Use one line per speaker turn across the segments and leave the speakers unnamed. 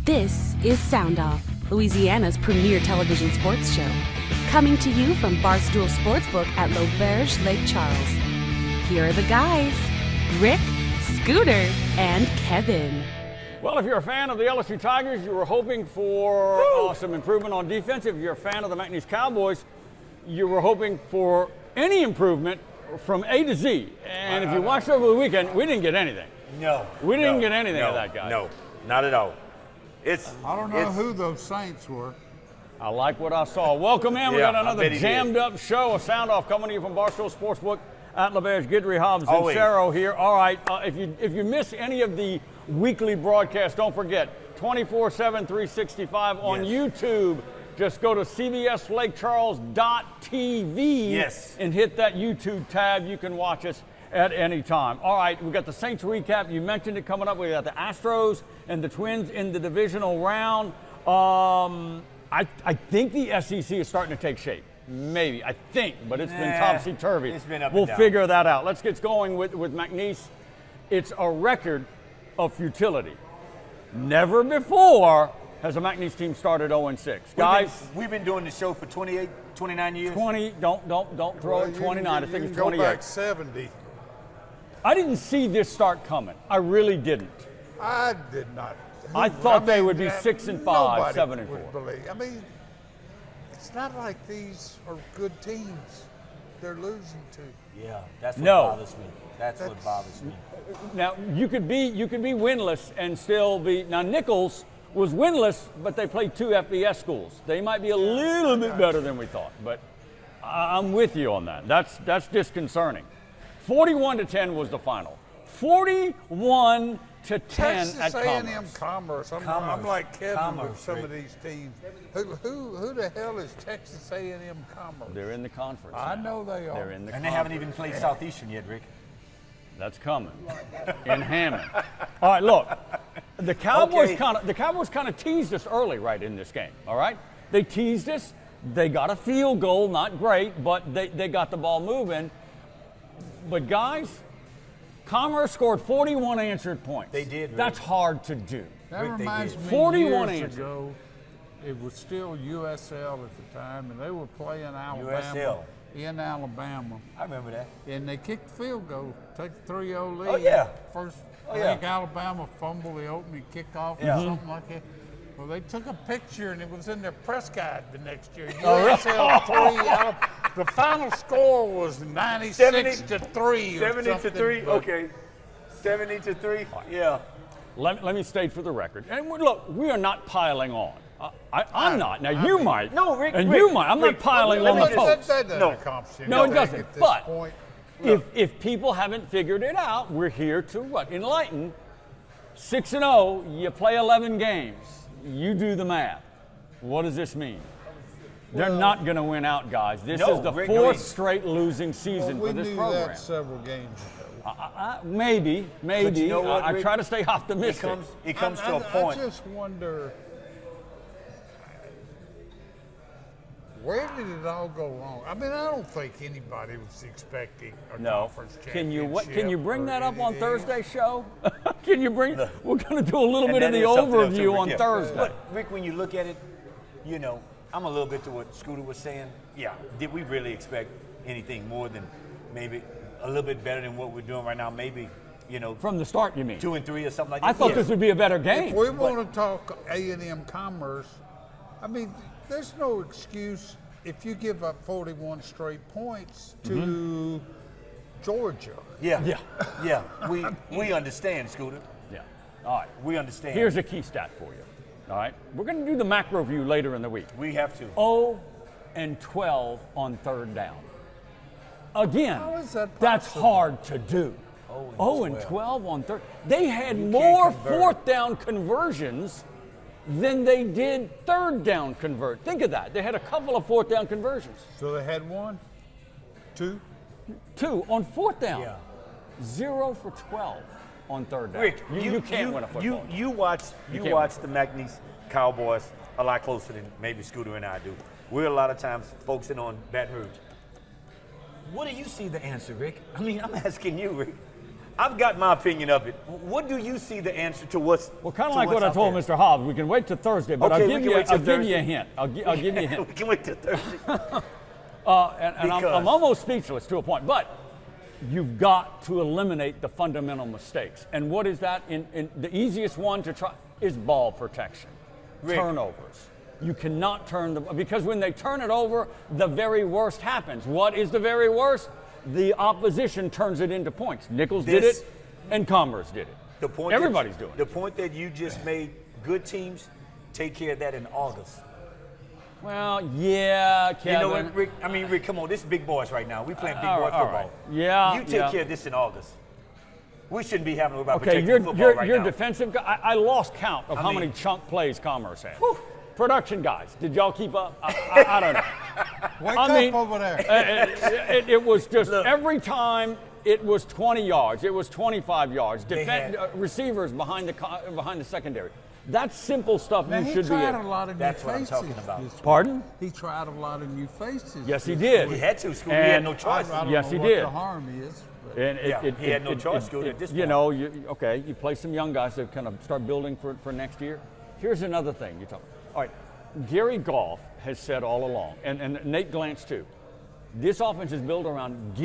This is SoundOff, Louisiana's premier television sports show, coming to you from Barstool Sportsbook at L'Auberge Lake Charles. Here are the guys, Rick, Scooter, and Kevin.
Well, if you're a fan of the LSU Tigers, you were hoping for some improvement on defense. If you're a fan of the MCNEESE Cowboys, you were hoping for any improvement from A to Z. And if you watched over the weekend, we didn't get anything.
No.
We didn't get anything of that guy.
No, not at all.
I don't know who those Saints were.
I like what I saw. Welcome in. We got another jammed up show of SoundOff coming to you from Barstool Sportsbook at LaBerge, Guidry, Hobbs, and Cerro here. All right, if you miss any of the weekly broadcasts, don't forget, 24/7, 365 on YouTube. Just go to cbslakeCharles.tv and hit that YouTube tab. You can watch us at any time. All right, we got the Saints recap. You mentioned it coming up. We got the Astros and the Twins in the divisional round. I think the SEC is starting to take shape. Maybe, I think, but it's been topsy-turvy.
It's been up
We'll
and down.
figure that out. Let's get going with MCNEESE. It's a record of futility. Never before has a MCNEESE team started 0-6. Guys,
we've been doing the show for 28, 29 years.
20, don't throw it 29. I think it's 28.
Go back 70.
I didn't see this start coming. I really didn't.
I did not.
I thought they would be 6-5, 7-4.
I mean, it's not like these are good teams. They're losing to.
Yeah, that's what bothers me. That's what bothers me.
Now you could be winless and still be. Now Nichols was winless, but they played 2 FBS schools. They might be a little bit better than we thought, but I'm with you on that. That's disconcerting. 41-10 was the final. 41-10
Texas
at
A&M
Commerce.
Commerce. I'm like Kevin with some of these teams. Who the hell is Texas A&M Commerce?
They're in the conference.
I know they are.
They're in the
And
conference.
they haven't even played Southeastern yet, Rick.
That's coming in Hammond. All right, look, the Cowboys kind of teased us early, right, in this game. All right, they teased us. They got a field goal, not great, but they got the ball moving. But guys, Commerce scored 41 answered points.
They did. Rick.
That's hard to do.
That reminds me
41
years
answered.
ago, it was still USL at the time, and they were playing Alabama
USL.
in Alabama.
I remember that.
And they kicked the field goal, take the 3-0 lead.
Oh, yeah.
First,
Oh,
I
yeah.
think Alabama fumbled the opening kickoff
Yeah.
or something like that. Well, they took a picture, and it was in their press guide the next year.
Oh,
USL 3. The final score was 96-3.
70-3. Okay. 70-3. Yeah.
Let me state for the record, and look, we are not piling on. I'm not. Now you might.
No, Rick.
And
Rick,
you might. I'm
Rick,
not piling
let
on
me
the
just-
folks.
That doesn't
No.
accomplish
No, it
anything
doesn't.
at this
But
point.
if people haven't figured it out, we're here to what? Enlighten. 6-0, you play 11 games. You do the math. What does this mean? They're not going to win out, guys. This is the
Rick,
4th straight losing season
we
for this
knew
program.
that several games ago.
Maybe.
But you know what,
I
Rick?
try to stay optimistic.
It comes to a point.
I just wonder, where did it all go wrong? I mean, I don't think anybody was expecting a conference championship.
Can you bring
or
that up on
anything.
Thursday's show? Can you bring? We're going to do a little
And
bit of
that
the
is something else,
overview
Rick,
on
yeah.
Thursday.
But Rick, when you look at it, you know, I'm a little bit to what Scooter was saying. Yeah, did we really expect anything more than maybe a little bit better than what we're doing right now? Maybe, you know,
From the start, you mean?
2-3 or something like that.
I thought
Yeah.
this would be a better game.
If we want to talk A&M Commerce, I mean, there's no excuse if you give up 41 straight points to Georgia.
Yeah,
Yeah.
yeah. We understand, Scooter.
Yeah. All right.
We understand.
Here's a key stat for you. All right. We're going to do the macro view later in the week.
We have to.
0-12 on 3rd down. Again,
How is that
that's
possible?
hard to do. 0-12 on 3rd. They had more 4th down conversions than they did 3rd down convert. Think of that. They had a couple of 4th down conversions.
So they had 1, 2.
2 on 4th down.
Yeah.
0 for 12 on 3rd down.
Rick,
you can't win a football game.
You watch
can't
the MCNEESE Cowboys a lot closer than maybe Scooter and I do. We're a lot of times focusing on Baton Rouge. What do you see the answer, Rick? I mean, I'm asking you, Rick. I've got my opinion of it. What do you see the answer to what's?
Well, kind of like what I told Mr. Hobbs. We can wait till Thursday, but
Okay,
I'll
we
give
can
you
wait till
I'll give you
Thursday.
a hint. I'll give you a hint.
We can wait till Thursday.
And I'm almost speechless to a point, but you've got to eliminate the fundamental mistakes. And what is that? In the easiest one to try is ball protection,
Rick.
turnovers. You cannot because when they turn it over, the very worst happens. What is the very worst? The opposition turns it into points. Nichols did it, and Commerce did it. Everybody's doing it.
The point that you just made, good teams take care of that in August.
Well, yeah, Kevin.
You know what, Rick? I mean, Rick, come on. This is big boys right now. We playing big boy football.
Right. Yeah.
You take care of this in August. We shouldn't be having to worry about
okay,
protecting football right
you're
now.
defensive guy. I lost count of how many chunk plays Commerce had.
Whew.
Production guys, did y'all keep up? I don't know.
Wake up over there.
It was just every time it was 20 yards, it was 25 yards. Receivers behind the secondary. That's simple stuff
Now,
you
he
should be
tried
able.
a lot of
That's
new
what I'm
faces.
talking about.
Pardon?
He tried a lot of new faces.
Yes, he did.
He had to, Scooter. He had no choice.
I don't
Yes,
know
he
what
did.
the harm is. But
And
he had no choice, Scooter, at this
You
point.
know, you play some young guys that kind of start building for next year. Here's another thing you talk. All right, Gary Goff has said all along, and Nate Glantz too. This offense is built around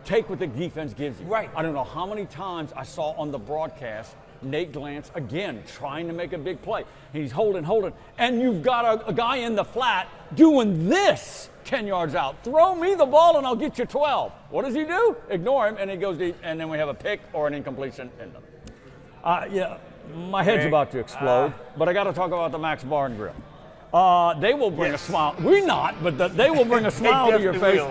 take what the defense gives you.
Right.
I don't know how many times I saw on the broadcast Nate Glantz again trying to make a big play. He's holding, and you've got a guy in the flat doing this 10 yards out. Throw me the ball and I'll get you 12. What does he do? Ignore him, and he goes deep, and then we have a pick or an incompletion. Yeah, my head's about to explode, but I got to talk about the Max Bar and Grill. They will bring a smile. We not, but they will bring a smile to your face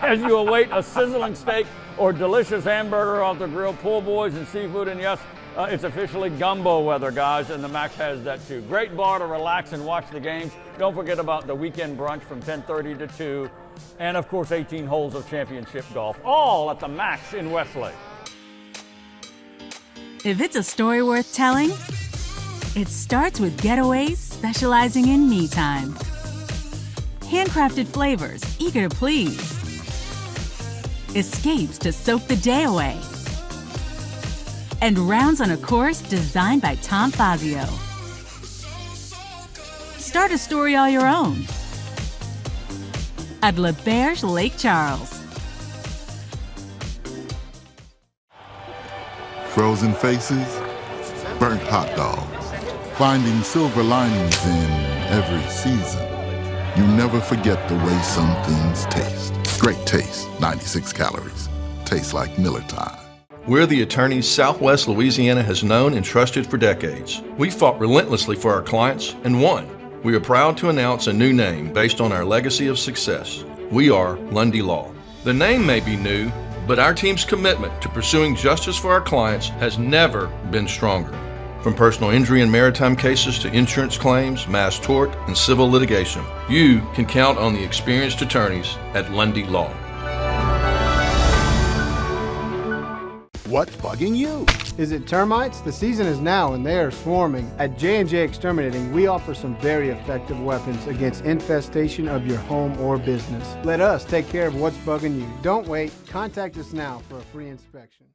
as you await a sizzling steak or delicious hamburger off the grill, pool boys and seafood, and yes, it's officially gumbo weather, guys, and the Max has that too. Great bar to relax and watch the games. Don't forget about the weekend brunch from 10:30 to 2, and of course 18 holes of championship golf, all at the Max in Westlake.
If it's a story worth telling, it starts with Getaways specializing in me time. Handcrafted flavors, eager to please. Escapes to soak the day away. And rounds on a course designed by Tom Fazio. Start a story all your own at LaBerge Lake Charles.
Frozen faces, burnt hot dogs, finding silver linings in every season. You never forget the way some things taste. Great taste, 96 calories. Tastes like Miller time.
We're the attorneys Southwest Louisiana has known and trusted for decades. We fought relentlessly for our clients and won. We are proud to announce a new name based on our legacy of success. We are Lundy Law. The name may be new, but our team's commitment to pursuing justice for our clients has never been stronger. From personal injury and maritime cases to insurance claims, mass tort, and civil litigation, you can count on the experienced attorneys at Lundy Law.
What's bugging you?
Is it termites? The season is now and they are swarming. At J&J Exterminating, we offer some very effective weapons against infestation of your home or business. Let us take care of what's bugging you. Don't wait. Contact us now for a free inspection.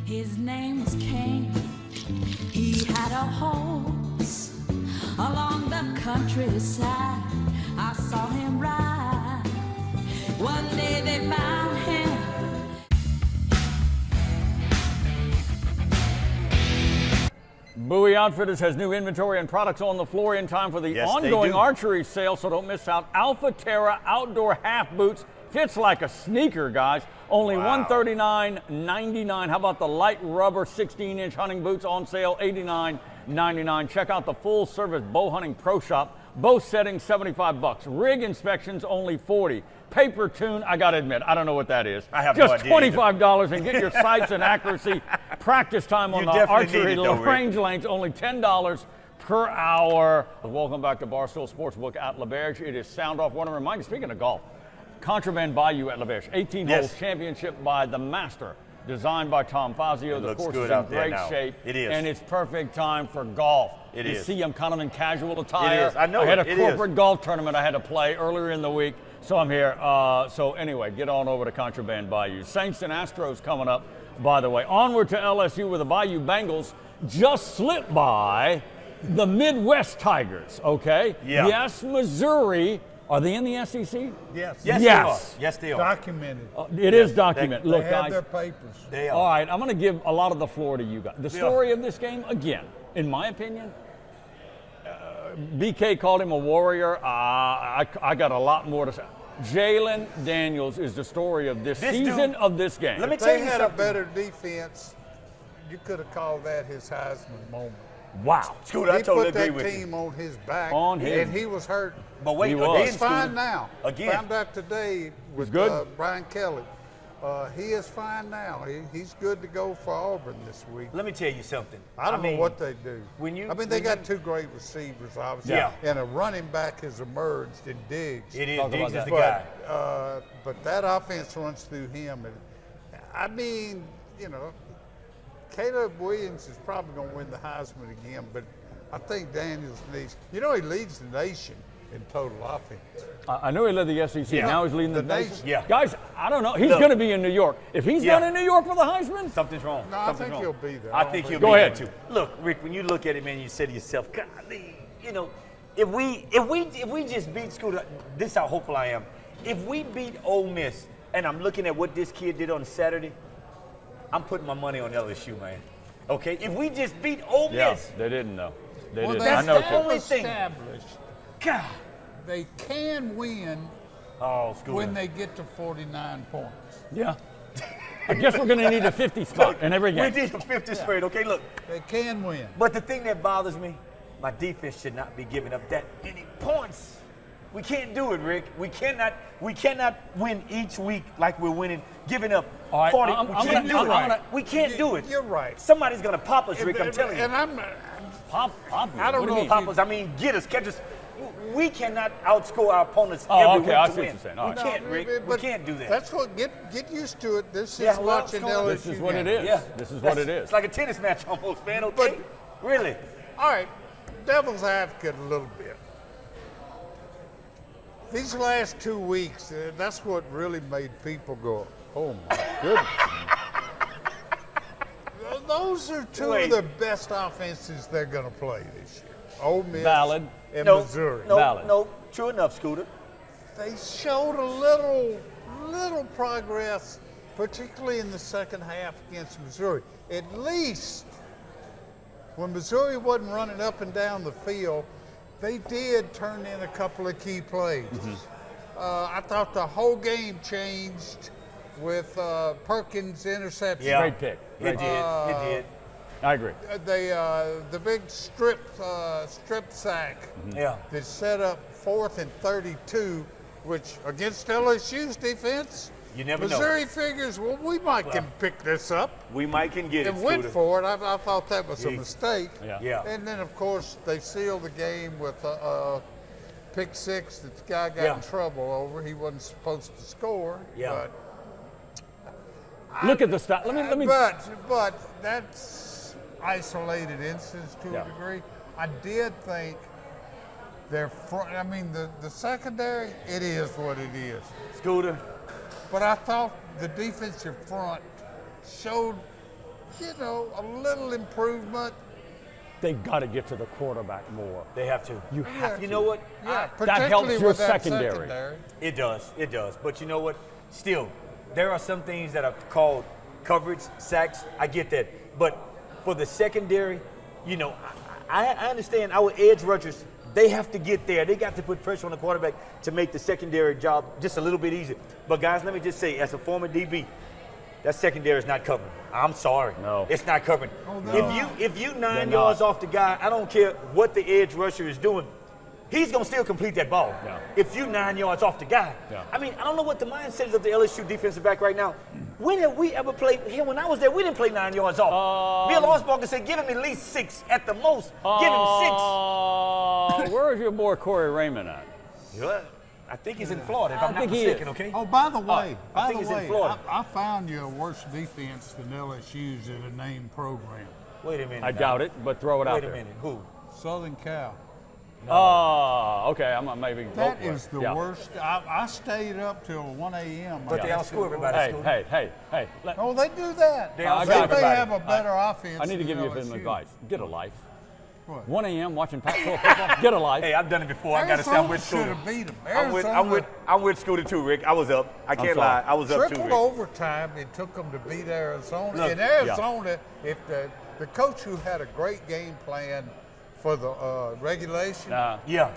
His name was Cain. He had a horse along the countryside. I saw him ride. One day they found him.
Bowie Outfitters has new inventory and products on the floor in time for the
Yes, they
ongoing
do.
archery sale, so don't miss out. Alpha Terra outdoor half boots. Fits like a sneaker, guys. Only $139.99. How about the light rubber 16-inch hunting boots on sale, $89.99. Check out the full-service bow hunting pro shop. Both settings, $75. Rig inspections, only $40. Paper tune, I gotta admit, I don't know what that is.
I have no
Just
idea
$25 and get your sights and accuracy. Practice time on
You
the
definitely
archery
need it, though, Rick.
range lanes, only $10 per hour. Welcome back to Barstool Sportsbook at LaBerge. It is SoundOff. Want to remind you, speaking of golf, Contraband Bayou at LaBerge. 18
Yes.
holes championship by the Master. Designed by Tom Fazio. The
looks
course
good
is in
out there
great
now.
shape.
It is.
And it's perfect time for golf.
It
you
is.
see, I'm kind of in casual attire.
It is. I know
I had
it.
a
It
corporate golf tournament I had to play earlier in the week. So I'm here. So anyway, get on over to Contraband Bayou. Saints and Astros coming up, by the way. Onward to LSU where the Bayou Bengals just slipped by the Midwest Tigers, okay?
Yeah.
Yes, Missouri. Are they in the SEC?
Yes.
Yes,
Yes.
they are. Yes, they are.
Documented.
It is documented.
They
Look,
have
guys.
their papers.
They are.
All right, I'm going to give a lot of the floor to you guys. The story of this game, again, in my opinion, BK called him a warrior. I got a lot more to say. Jalen Daniels is the story of this season
dude,
of this game.
let me
If
tell
they
you
had a
something.
better defense, you could have called that his Heisman moment.
Wow.
Scooter, I
He
totally
put
agree
that
with you.
team on his back,
On him.
and he was hurt.
But wait,
He was.
again,
He's fine
Scooter,
now.
Again.
Found out today with
good?
Brian Kelly. He is fine now. He's good to go for Auburn this week.
Let me tell you something.
I don't
mean,
know what they do.
when you-
they
when
got
you-
two great receivers, obviously,
Yeah.
and a running back has emerged in Diggs.
It is.
Talk about
Diggs is
that.
the guy.
But that offense runs through him. And I mean, Caleb Williams is probably going to win the Heisman again, but I think Daniels needs. He leads the nation in total offense.
I knew he led the SEC.
Yeah.
Now he's leading the
The
nation.
nation.
Yeah.
Guys, I don't know. He's
Look.
going to be in New York. If he's
Yeah.
not in New York for the Heisman,
Something's wrong.
No, I
Something's
think
wrong.
he'll be there.
I
don't
think he'll
think-
be
Go
there
ahead.
too. Look, Rick, when you look at it, man, you say to yourself, golly, if we just beat Scooter, this is how hopeful I am. If we beat Ole Miss, and I'm looking at what this kid did on Saturday, I'm putting my money on LSU, man. Okay? If we just beat Ole
yeah,
Miss,
they didn't know. They
Well,
didn't. I
that's
know.
the
too.
only thing.
established.
God.
They can win
Oh, Scooter.
when they get to 49 points.
Yeah. I guess we're going to need a 50 spot in every
We
game.
did a 50 straight, okay? Look,
They can win.
but the thing that bothers me, my defense should not be giving up that many points. We can't do it, Rick. We cannot win each week like we're winning, giving up
All right,
40.
I'm
We
gonna-
can't do
I'm
it.
gonna-
We can't do it.
You're right.
Somebody's gonna pop us, Rick. I'm telling you.
And I'm
Pop,
I don't
what do
know
you
if
mean?
Pop us. I mean, get us, catch us. We cannot outscore our opponents
Oh,
every
okay,
week
I
to
see what
win.
you're saying. All
We
right.
can't, Rick. We
but
can't do that.
That's what get used to it. This is
Yeah, well,
watching
Scooter,
LSU.
This is what it
games.
is.
Yeah.
This is what it is.
It's like a tennis match almost, man. Okay. Really.
All right, devil's advocate a little bit. These last 2 weeks, that's what really made people go, oh my goodness. Those are two
Wait.
of the best offenses they're going to play this year. Ole Miss
Valid.
and
No,
Missouri.
no,
Valid.
no. True enough, Scooter.
They showed a little progress, particularly in the second half against Missouri. At least when Missouri wasn't running up and down the field, they did turn in a couple of key plays. I thought the whole game changed with Perkins' interception.
Yeah.
Great pick.
It
Great
did.
pick.
It did.
I agree.
The big strip sack
Yeah.
that set up 4th and 32, which against LSU's defense,
You never know.
Missouri figures, well, we might can pick this up
We might can get it,
and went
Scooter.
for it. I thought that was a
Yeah.
mistake.
Yeah.
Yeah.
And then, of course, they sealed the game with a pick six that the guy got
Yeah.
in trouble over. He wasn't supposed to score.
Yeah.
Look at the stat. Let me.
But that's isolated instance to
Yeah.
a degree. I did think their front. I mean, the secondary. It is what it is.
Scooter.
But I thought the defensive front showed, a little improvement.
They got to get to the quarterback more.
They have to.
You have
You
to.
know what?
Yeah,
that helps
particularly
your
with that
secondary.
It does. It does. But you know what? Still, there are some things that are called coverage, sacks. I get that. But for the secondary, I understand our edge rushers, they have to get there. They got to put pressure on the quarterback to make the secondary job just a little bit easier. But guys, let me just say, as a former DB, that secondary is not covering. I'm sorry.
No.
It's not covering.
Oh, no.
If you 9
They're
yards
not.
off the guy, I don't care what the edge rusher is doing. He's going to still complete that ball.
Yeah.
If you 9 yards off the guy.
Yeah.
I mean, I don't know what the mindset is of the LSU defensive back right now. When have we ever played here? When I was there, we didn't play 9 yards off. Bill Osborne said, give him at least 6 at the most. Give him 6.
Where is your boy Corey Raymond at?
Yeah, I think he's in Florida, if I'm not
think he
mistaken,
is.
okay?
Oh, by the way,
I think he's in Florida.
I found you a worse defense than LSU's in a named program.
Wait a minute.
I
now.
doubt it, but throw it out
Wait a
there.
minute. Who?
Southern Cal.
Okay, I'm gonna maybe.
That is the worst. I stayed up till 1 a.m.
But they outscore everybody.
Hey.
Oh, they do that.
They
They have a better offense.
I need to give you
than
some
LSU.
advice. Get a life.
What?
1 a.m. watching Pac-12 football. Get a life.
Hey, I've done it before. I got to say I'm with
should
Scooter.
have beat them.
I'm with Scooter too, Rick. I was up. I can't lie. I was up too,
Triple
Rick.
overtime. It took them to beat Arizona.
Look,
In Arizona, if the coach who had a great game plan for the regulation
Yeah,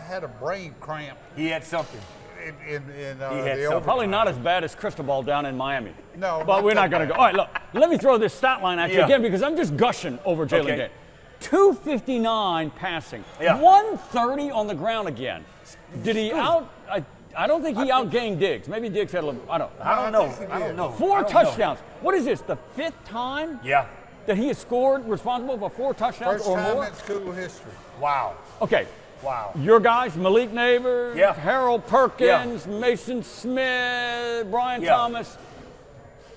had a brain cramp
he had something.
in
had
the
something.
overtime.
Probably not as bad as Cristobal down in Miami.
No,
but
not
we're not
that
going to
bad.
go. All right, look. Let me throw this stat line at you
Yeah.
again because I'm just gushing over Jalen
Okay.
Day. 259 passing,
Yeah.
130 on the ground again. Did he out? I don't think he outgained Diggs. Maybe Diggs had a little. I don't know.
I don't know.
4
I don't
touchdowns. What is this? The 5th time
Yeah.
that he has scored responsible for 4 touchdowns
First
or
time
more?
in school history.
Wow.
Okay.
Wow.
Your guys, Malik Neighbors,
Yeah.
Harold Perkins, Mason Smith, Brian
Yeah.
Thomas.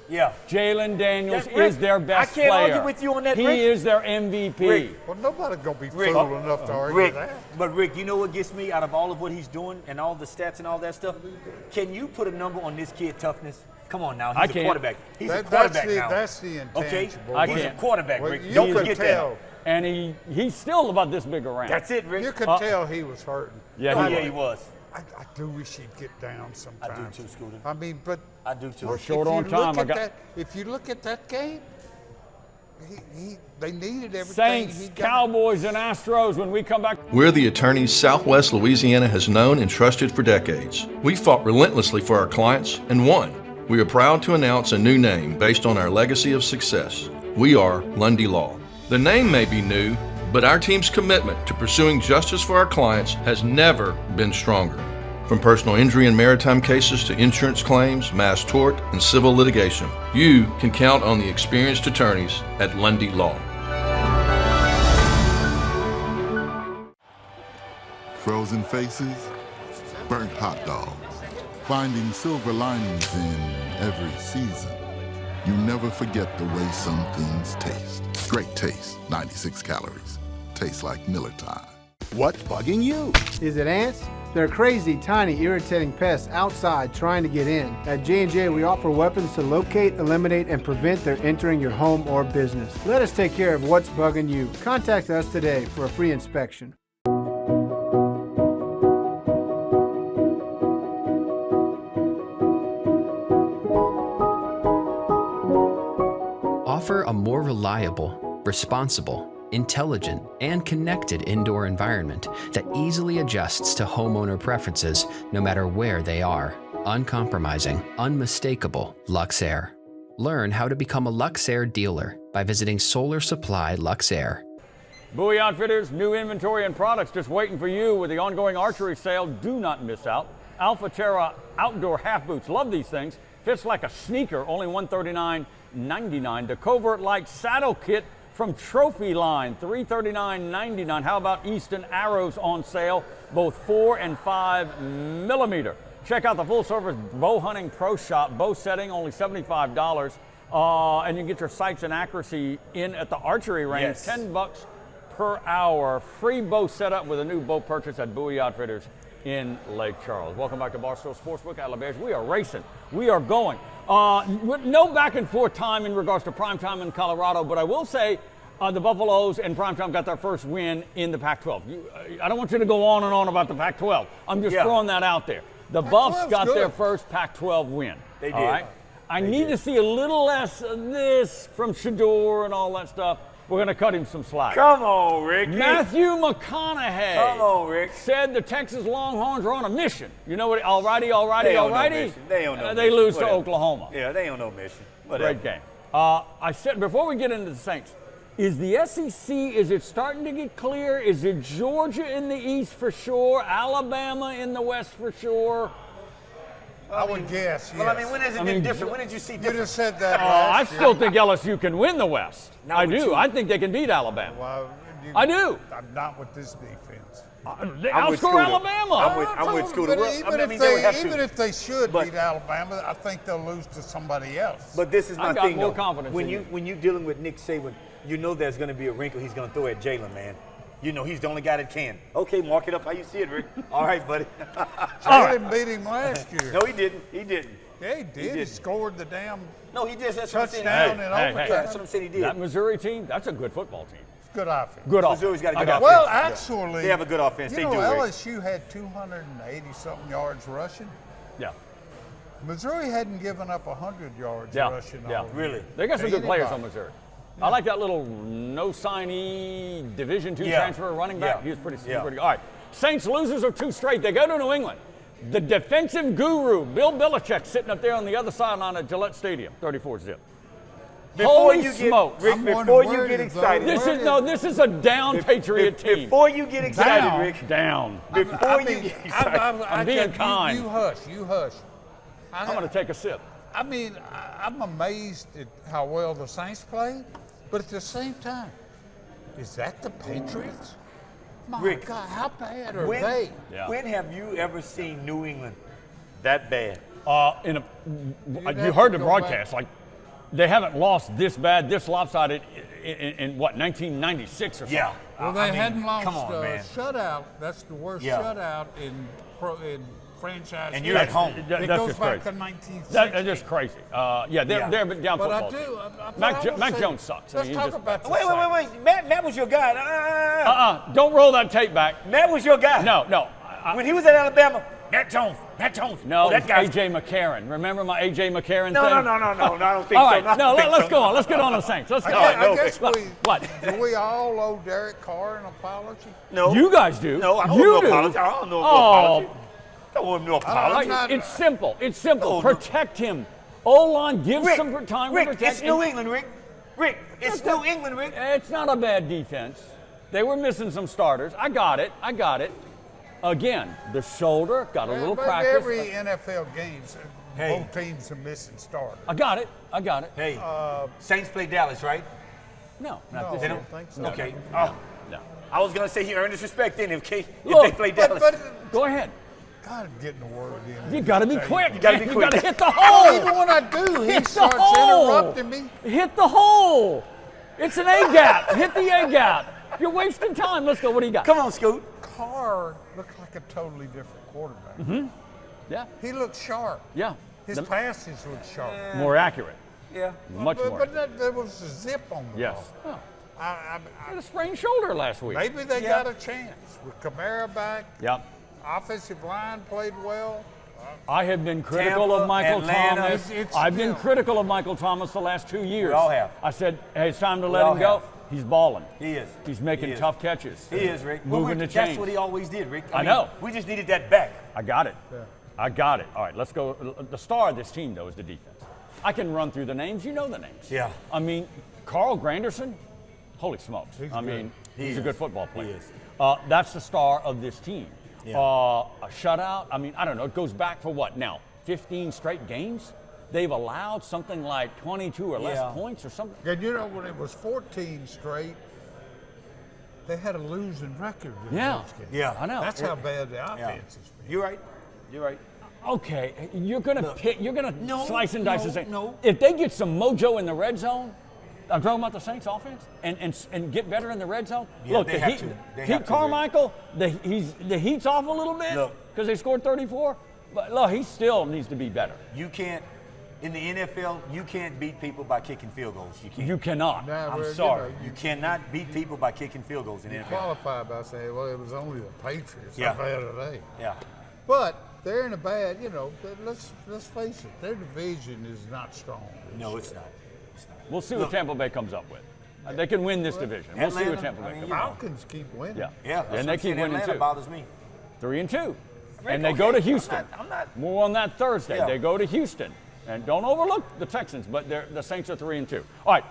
Yeah.
Jalen Daniels
Yeah, Rick,
is their best
I can't
player.
argue with you on that,
He
Rick.
is their MVP.
Rick.
Well, nobody's going to be
Rick,
fool enough to argue
Rick,
that.
but Rick, you know what gets me out of all of what he's doing and all the stats and all that stuff? Can you put a number on this kid toughness? Come on now,
I
he's a
can't.
quarterback. He's a quarterback now.
That's the
Okay,
intangible.
I
he's a
can't.
quarterback,
Well,
Rick.
you
Don't
could
forget
tell.
that.
And he's still about this big around.
That's it, Rick.
You could tell he was hurting.
Yeah,
Oh,
he
yeah,
was.
he was.
I do wish he'd get down sometimes.
too, Scooter.
I mean, but
I do too.
We're
if
short
you
on
look
time.
at if you look at that game, they needed everything
Saints,
he got.
Cowboys, and Astros when we come back.
We're the attorneys Southwest Louisiana has known and trusted for decades. We fought relentlessly for our clients and won. We are proud to announce a new name based on our legacy of success. We are Lundy Law. The name may be new, but our team's commitment to pursuing justice for our clients has never been stronger. From personal injury and maritime cases to insurance claims, mass tort, and civil litigation, you can count on the experienced attorneys at Lundy Law.
Frozen faces, burnt hot dogs, finding silver linings in every season. You never forget the way some things taste. Great taste, 96 calories. Tastes like Miller time.
What's bugging you?
Is it ants? They're crazy, tiny, irritating pests outside trying to get in. At J&J, we offer weapons to locate, eliminate, and prevent their entering your home or business. Let us take care of what's bugging you. Contact us today for a free inspection.
Offer a more reliable, responsible, intelligent, and connected indoor environment that easily adjusts to homeowner preferences no matter where they are. Uncompromising, unmistakable Luxair. Learn how to become a Luxair dealer by visiting Solar Supply Luxair.
Bowie Outfitters, new inventory and products just waiting for you with the ongoing archery sale. Do not miss out. Alpha Terra outdoor half boots. Love these things. Fits like a sneaker, only $139.99. The Covert Light saddle kit from Trophy Line, $339.99. How about Easton arrows on sale, both 4 and 5 millimeter. Check out the full service bow hunting pro shop. Bow setting, only $75. And you can get your sights and accuracy in at the archery range,
Yes.
$10 per hour. Free bow setup with a new bow purchase at Bowie Outfitters in Lake Charles. Welcome back to Barstool Sportsbook at LSU'S. We are racing. We are going. With no back and forth time in regards to primetime in Colorado, but I will say the Buffaloes and primetime got their first win in the Pac-12. I don't want you to go on and on about the Pac-12. I'm just throwing that out there. The Buffs got their first Pac-12 win.
They did.
All right? I need to see a little less of this from Shador and all that stuff. We're going to cut him some slack.
Come on, Rick.
Matthew McConaughey
Come on, Rick.
said the Texas Longhorns are on a mission. You know what? Alrighty.
They on no mission. They
They lose to
Whatever.
Oklahoma.
Yeah, they on no mission. Whatever.
Great game. I said before we get into the Saints, is the SEC, is it starting to get clear? Is it Georgia in the East for sure? Alabama in the West for sure?
I would guess, yes.
Well, I mean, when has it been different? When did you see
You
different?
just said that
I
last
still
year.
think LSU can win the West.
Not
I
with
do.
you.
I think they can beat Alabama.
Well,
I do.
I'm not with this defense.
They
I'm with
outscore
Scooter.
Alabama.
I'm with Scooter.
But
Well,
even,
I
if
mean, they would have
they,
to.
even if they should
But-
beat Alabama, I think they'll lose to somebody else.
But this is my
I've got
thing,
more
though.
confidence
When
in
you
you.
when you're dealing with Nick Saban, you know there's going to be a wrinkle he's going to throw at Jalen, man. You know, he's the only guy that can. Okay, mark it up how you see it, Rick. All right, buddy.
Jalen beat him last year.
No, he didn't. He didn't.
Yeah, he did. He scored the damn
No, he did. That's what I'm saying.
touchdown in overtime.
That's what I'm saying he did.
That Missouri team, that's a good football team.
Good offense.
Good offense.
Missouri's got a good
I
offense.
Well, actually,
They have a good offense.
You
They
know,
do, Rick.
LSU had 280-something yards rushing.
Yeah.
Missouri hadn't given up 100 yards
Yeah.
rushing.
Yeah.
all year.
Really?
They got some good players on
Anybody.
Missouri. I like that little no signee Division II
Yeah.
transfer running back.
Yeah.
He was pretty
Yeah.
good. All right. Saints losers are 2 straight. They go to New England. The defensive guru, Bill Belichick, sitting up there on the other sideline at Gillette Stadium, 34-zip.
Before
Holy
you
smokes.
get, Rick,
I'm
before
wondering
you
where
get
to
excited.
vote.
This is a down Patriot team.
Before you get excited,
Down.
Rick.
Down.
Before you get excited.
I'm being kind.
You hush. You hush.
I'm going to take a sip.
I mean, I'm amazed at how well the Saints played, but at the same time, is that the Patriots? My
Rick,
God, how bad are
when,
they?
Yeah.
when have you ever seen New England that bad?
You heard the broadcast. Like, they haven't lost this bad, this lopsided in what, 1996 or something.
Yeah.
Well, they
I mean,
hadn't lost
come on,
a
man.
shutout. That's the worst
Yeah.
shutout in franchise.
And you're at home.
It
That's
goes
just
back
crazy.
to 1960.
That's just crazy. They're down
But I
football.
do.
team. Mac Jones sucks.
Let's
I mean,
talk
he just-
about the
Wait.
Saints.
Matt was your guy.
Don't roll that tape back.
Matt was your guy.
No.
When he was at Alabama, Matt Jones.
No,
Oh, that guy's
A.J. McCarron. Remember my A.J. McCarron
No,
thing?
no, I don't think
All
so.
right,
No, I
no,
don't think
let's
so.
go on. Let's get on the Saints. Let's go.
I guess
What?
we do we all owe Derek Carr an apology?
No.
You guys do.
No, I don't
You
know
do.
apology. I don't know
Oh.
apology. I don't want no
All
apology.
right, it's simple. It's simple.
No.
Protect him. O-line, give
Rick,
some time
Rick,
to protect
it's
him.
New England, Rick. Rick, it's New England, Rick.
It's not a bad defense. They were missing some starters. I got it. Again, the shoulder got a little
But
practice.
every NFL games,
Hey.
both teams are missing starters.
I got it.
Hey, Saints play Dallas, right?
No, not
No,
this
I
year.
don't think so.
Okay.
No.
I was gonna say he earned his respect then if they
Look,
play Dallas.
Go ahead.
God, I'm getting the word in.
You got to be quick.
You gotta be
You
quick.
got to hit the hole.
Even when I do, he
Hit the
starts
hole.
interrupting me.
Hit the hole. It's an A gap. Hit the A gap. You're wasting time. Let's go. What do you got?
Come on, Scoot.
Carr looked like a totally different quarterback.
Yeah.
He looked sharp.
Yeah.
His passes looked sharp.
More accurate.
Yeah.
Much more.
But there was a zip on the
Yes.
ball.
Oh,
I,
he had a sprained shoulder last week.
maybe they
Yeah.
got a chance. With Kamara back,
Yep.
offensive line played well.
I have been critical
Tampa,
of Michael
Atlanta.
Thomas.
It's
I've been
still-
critical of Michael Thomas the last 2 years.
We all have.
I said, hey, it's time to let
all
him go.
have.
He's balling.
He is.
He's making
He is.
tough catches.
He is, Rick.
Moving the
That's
chains.
what he always did, Rick.
I know.
We just needed that back.
I got it. I got it. All right, let's go. The star of this team, though, is the defense. I can run through the names. You know the names.
Yeah.
I mean, Carl Granderson, holy smokes.
He's
I
good.
mean,
He
he's a
is.
good football player.
He is.
That's the star of this team.
Yeah.
A shutout, I mean, I don't know. It goes back for what now? 15 straight games? They've allowed something like 22 or less
Yeah.
points or something.
And you know, when it was 14 straight, they had a losing record in
Yeah.
those games.
Yeah.
I know.
That's how bad the
Yeah.
offense has been.
You're right. You're right.
Okay, you're gonna pick. You're gonna
No,
slice and dice
no,
and say,
no.
if they get some mojo in the red zone, I'm talking about the Saints offense, and get better in the red zone.
Yeah,
Look,
they
the
have
heat,
to. They
Pete
have to,
Carmichael, the heat's off a little bit
Look.
because they scored 34. But look, he still needs to be better.
You can't, in the NFL, you can't beat people by kicking field goals. You can't.
You cannot.
Now,
I'm
well,
sorry.
You
You cannot beat people by kicking field goals in the NFL.
qualify by saying, well, it was only the Patriots.
Yeah.
How bad are they?
Yeah.
But they're in a bad, let's face it, their division is not strong.
No, it's not. It's not.
We'll see what Tampa Bay comes up with. They can win this division. We'll see what
Atlanta,
Tampa Bay
I mean,
comes
you
up
know.
Falcons keep winning.
with.
Yeah.
Yeah,
that's
and
what
they
I'm
keep
saying.
winning
Atlanta
too.
bothers me.
3-2.
Rick,
And they
okay,
go to
I'm
Houston.
I'm not.
More on that Thursday.
Yeah.
They go to Houston. And don't overlook the Texans, but the Saints are 3-2. All right.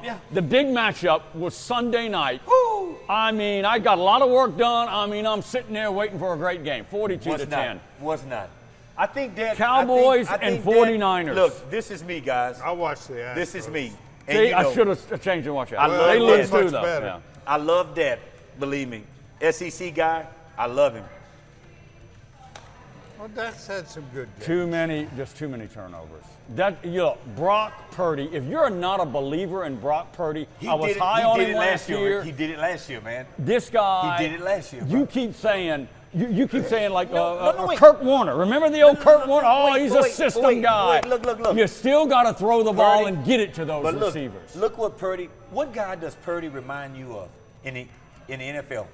Yeah.
The big matchup was Sunday night.
Woo!
I mean, I got a lot of work done. I mean, I'm sitting there waiting for a great game. 42-10.
Was not. I think that
Cowboys
I think
and 49ers.
Look, this is me, guys.
I watched the
This is me. And
See,
you
I
know,
should have changed and watched it.
I love
They
that.
lose
Much
too, though.
better.
Yeah.
I love that. Believe me, SEC guy. I love him.
Well, Dak's had some good games.
Just too many turnovers. Brock Purdy, if you're not a believer in Brock Purdy, I was high on him last year.
He did it last year, man.
This guy.
He did it last year,
You
bro.
keep saying, you keep saying like
wait.
Kurt Warner. Remember the old Kurt Warner? Oh, he's a system guy.
Look.
You still got to throw the ball
Purdy,
and get it to those
but
receivers.
Look what guy does Purdy remind you of in the NFL?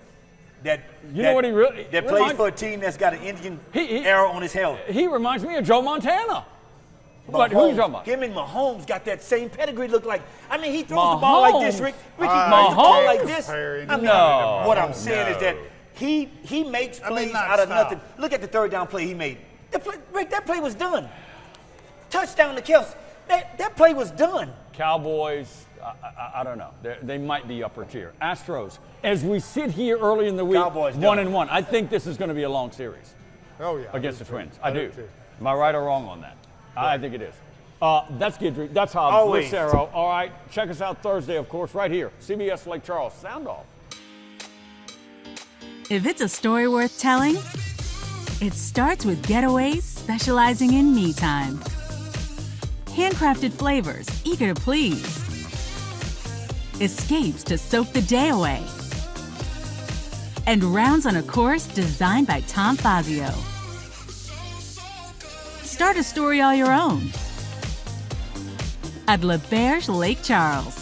That plays for a team that's got an engine arrow on his helmet.
He reminds me of Joe Montana.
But
who you talking about?
Him and Mahomes got that same pedigree. Look like, I mean, he throws the ball like this, Ricky throws the ball like this. What I'm saying is that he makes plays out of nothing. Look at the third down play he made. That play was done. Touchdown to Kelsey. That play was done.
Cowboys, I don't know. They might be upper tier. Astros, as we sit here early in the week,
Cowboys
1-1. I think this is going to be a long series.
Oh, yeah.
Against the Twins. I do. Am I right or wrong on that? I think it is. That's Guidry. That's Hobbs.
Always.
Lucero. All right. Check us out Thursday, of course, right here. CBS Lake Charles. Sound off.
If it's a story worth telling, it starts with Getaways specializing in me time. Handcrafted flavors, eager to please. Escapes to soak the day away. And rounds on a course designed by Tom Fazio. Start a story all your own at LaBerge Lake Charles.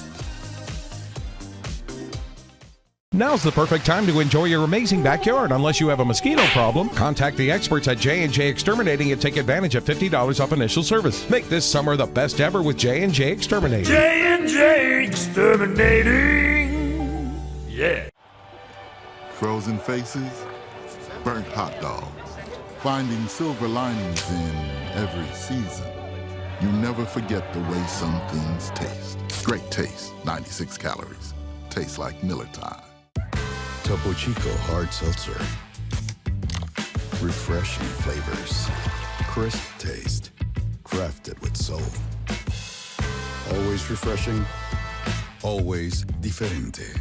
Now's the perfect time to enjoy your amazing backyard. Unless you have a mosquito problem, contact the experts at J&J Exterminating and take advantage of $50 off initial service. Make this summer the best ever with J&J Exterminating.
J&J Exterminating. Yeah.
Frozen faces, burnt hot dogs, finding silver linings in every season. You never forget the way some things taste. Great taste, 96 calories. Tastes like Miller time.
Topo Chico Hard Seltzer. Refreshing flavors. Crisp taste. Crafted with soul. Always refreshing. Always diferente.